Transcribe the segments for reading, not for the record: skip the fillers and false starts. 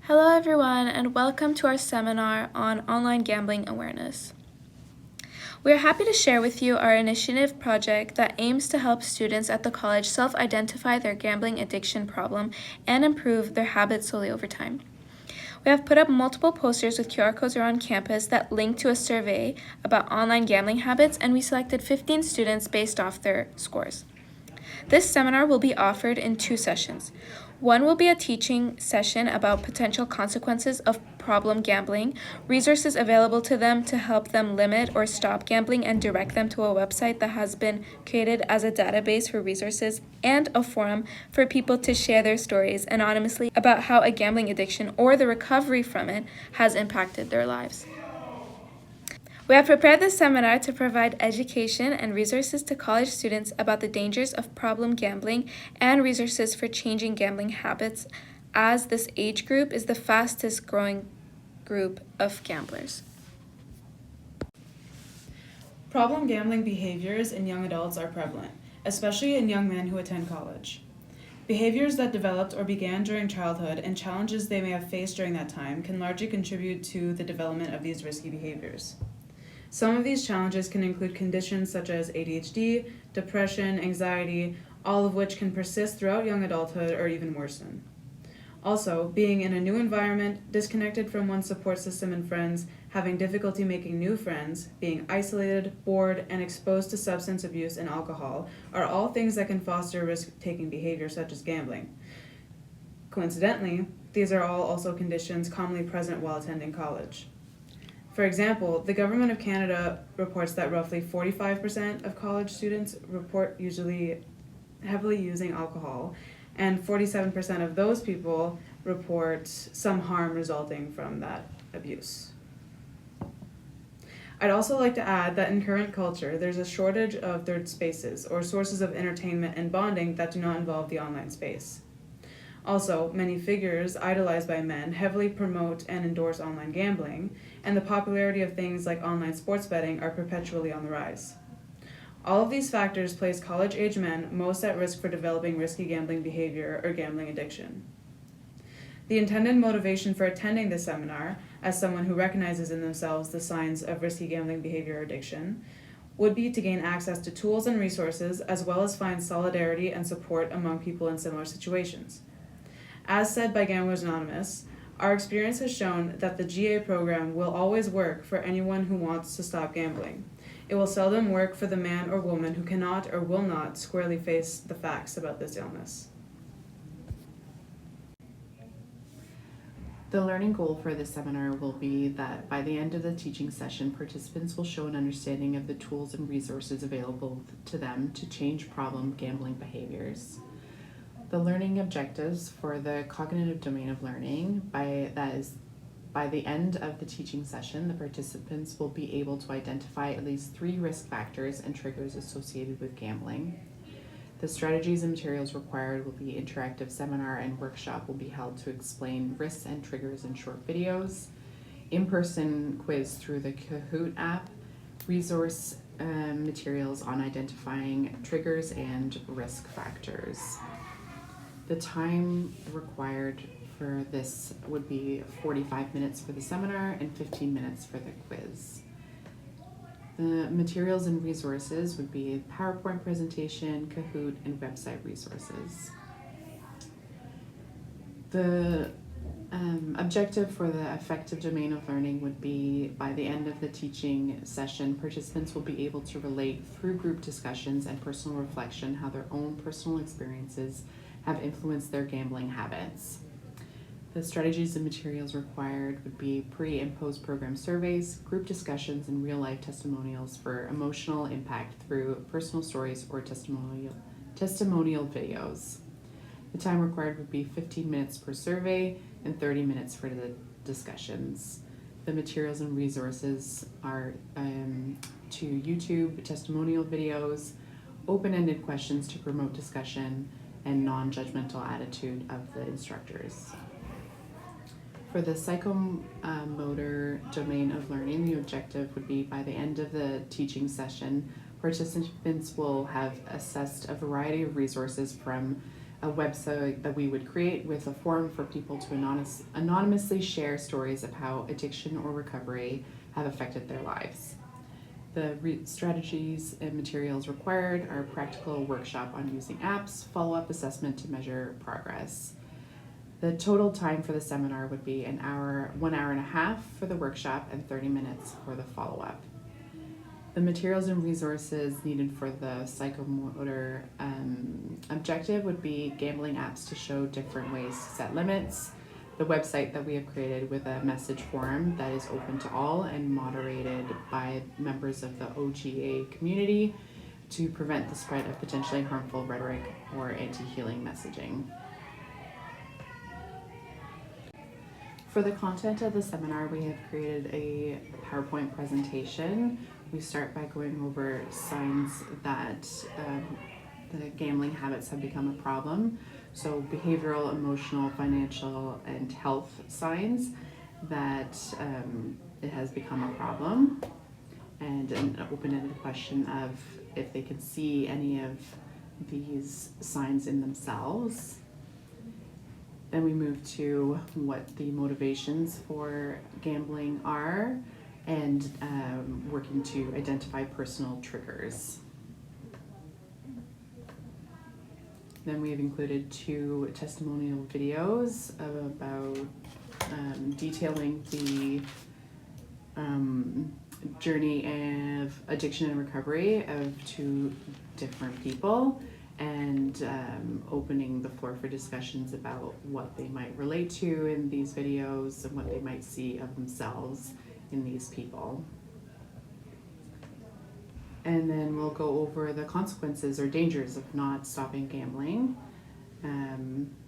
Hello everyone and welcome to our seminar on online gambling awareness. We are happy to share with you our initiative project that aims to help students at the college self-identify their gambling addiction problem and improve their habits slowly over time. We have put up multiple posters with QR codes around campus that link to a survey about online gambling habits, and we selected 15 students based off their scores. This seminar will be offered in 2 sessions. One will be a teaching session about potential consequences of problem gambling, resources available to them to help them limit or stop gambling, and direct them to a website that has been created as a database for resources, and a forum for people to share their stories anonymously about how a gambling addiction or the recovery from it has impacted their lives. We have prepared this seminar to provide education and resources to college students about the dangers of problem gambling and resources for changing gambling habits, as this age group is the fastest growing group of gamblers. Problem gambling behaviors in young adults are prevalent, especially in young men who attend college. Behaviors that developed or began during childhood and challenges they may have faced during that time can largely contribute to the development of these risky behaviors. Some of these challenges can include conditions such as ADHD, depression, anxiety, all of which can persist throughout young adulthood or even worsen. Also, being in a new environment, disconnected from one's support system and friends, having difficulty making new friends, being isolated, bored, and exposed to substance abuse and alcohol are all things that can foster risk-taking behavior such as gambling. Coincidentally, these are all also conditions commonly present while attending college. For example, the Government of Canada reports that roughly 45% of college students report usually heavily using alcohol, and 47% of those people report some harm resulting from that abuse. I'd also like to add that in current culture, there's a shortage of third spaces or sources of entertainment and bonding that do not involve the online space. Also, many figures idolized by men heavily promote and endorse online gambling, and the popularity of things like online sports betting are perpetually on the rise. All of these factors place college-age men most at risk for developing risky gambling behavior or gambling addiction. The intended motivation for attending this seminar, as someone who recognizes in themselves the signs of risky gambling behavior or addiction, would be to gain access to tools and resources, as well as find solidarity and support among people in similar situations. As said by Gamblers Anonymous, our experience has shown that the GA program will always work for anyone who wants to stop gambling. It will seldom work for the man or woman who cannot or will not squarely face the facts about this illness. The learning goal for this seminar will be that by the end of the teaching session, participants will show an understanding of the tools and resources available to them to change problem gambling behaviors. The learning objectives for the cognitive domain of learning, by the end of the teaching session, the participants will be able to identify at least 3 risk factors and triggers associated with gambling. The strategies and materials required will be interactive seminar and workshop will be held to explain risks and triggers in short videos, in-person quiz through the Kahoot app, resource materials on identifying triggers and risk factors. The time required for this would be 45 minutes for the seminar and 15 minutes for the quiz. The materials and resources would be PowerPoint presentation, Kahoot, and website resources. The objective for the effective domain of learning would be by the end of the teaching session, participants will be able to relate through group discussions and personal reflection how their own personal experiences have influenced their gambling habits. The strategies and materials required would be pre- and post-program surveys, group discussions, and real-life testimonials for emotional impact through personal stories or testimonial videos. The time required would be 15 minutes per survey and 30 minutes for the discussions. The materials and resources are to YouTube testimonial videos, open-ended questions to promote discussion, and non-judgmental attitude of the instructors. For the psychomotor domain of learning, the objective would be by the end of the teaching session, participants will have assessed a variety of resources from a website that we would create with a forum for people to anonymously share stories of how addiction or recovery have affected their lives. The strategies and materials required are a practical workshop on using apps, follow-up assessment to measure progress. The total time for the seminar would be 1 hour and a half for the workshop and 30 minutes for the follow-up. The materials and resources needed for the psychomotor objective would be gambling apps to show different ways to set limits, the website that we have created with a message forum that is open to all and moderated by members of the OGA community to prevent the spread of potentially harmful rhetoric or anti-healing messaging. For the content of the seminar, we have created a PowerPoint presentation. We start by going over signs that the gambling habits have become a problem. So behavioral, emotional, financial, and health signs that it has become a problem. And an open-ended question of if they can see any of these signs in themselves. Then we move to what the motivations for gambling are and working to identify personal triggers. Then we have included 2 testimonial videos about detailing the journey of addiction and recovery of 2 different people, and opening the floor for discussions about what they might relate to in these videos and what they might see of themselves in these people. And then we'll go over the consequences or dangers of not stopping gambling,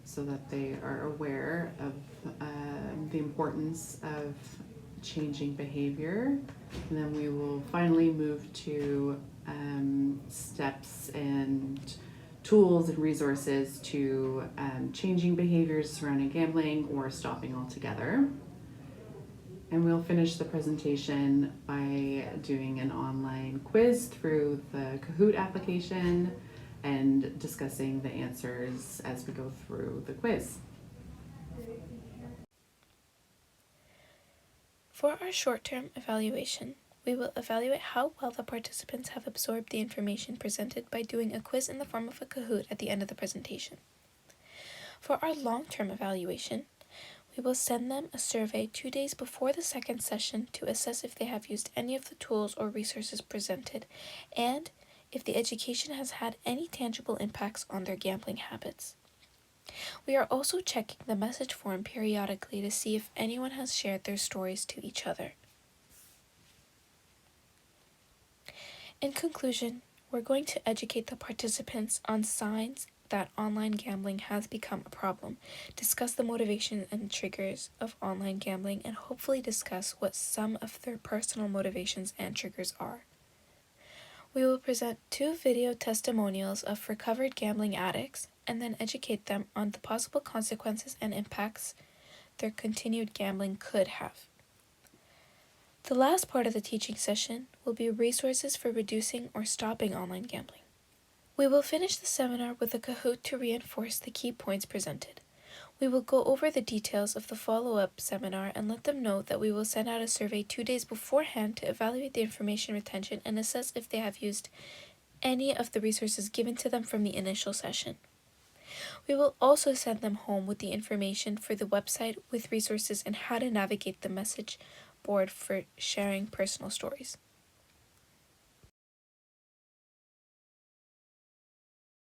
so that they are aware of the importance of changing behavior. And then we will finally move to steps and tools and resources to changing behaviors surrounding gambling or stopping altogether. And we'll finish the presentation by doing an online quiz through the Kahoot application and discussing the answers as we go through the quiz. For our short-term evaluation, we will evaluate how well the participants have absorbed the information presented by doing a quiz in the form of a Kahoot at the end of the presentation. For our long-term evaluation, we will send them a survey 2 days before the second session to assess if they have used any of the tools or resources presented and if the education has had any tangible impacts on their gambling habits. We are also checking the message forum periodically to see if anyone has shared their stories to each other. In conclusion, we're going to educate the participants on signs that online gambling has become a problem, discuss the motivations and triggers of online gambling, and hopefully discuss what some of their personal motivations and triggers are. We will present 2 video testimonials of recovered gambling addicts and then educate them on the possible consequences and impacts their continued gambling could have. The last part of the teaching session will be resources for reducing or stopping online gambling. We will finish the seminar with a Kahoot to reinforce the key points presented. We will go over the details of the follow-up seminar and let them know that we will send out a survey 2 days beforehand to evaluate the information retention and assess if they have used any of the resources given to them from the initial session. We will also send them home with the information for the website with resources and how to navigate the message board for sharing personal stories.